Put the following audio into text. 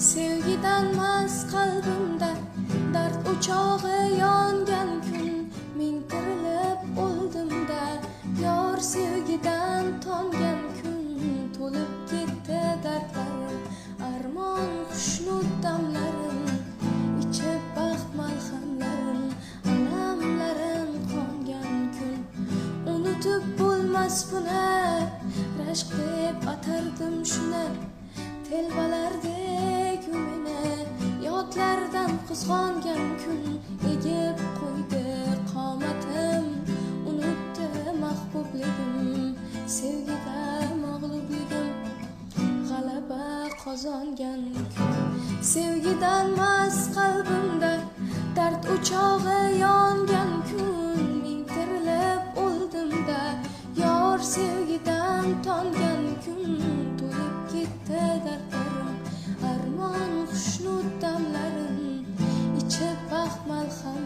Sevgidan mast qalbimda dard o'chog'i yongan kun, men tirilib o'ldimda yor sevgidan tongan kun, to'lib ketdi dardlarim, armon xushnud damlarim, ichib baxt malhamlarim, alamlarim qongan kun, unutib bo'lmas buni, rashq deb atardim shuni, telbalardek meni yodlardan qizg'ongan kun, egib qo'ydi qomatim, unutdi mahbubligim, sevgida mag'lubligim, g'alaba qozongan kun. Sevgidan mast qalbimda dard o'chog'i yongan kun, men tirilib o'ldimda yor sevgidan tongan kun, to'lib ketdi dardlarim, armon xushnud damlarim, ichib baxt malham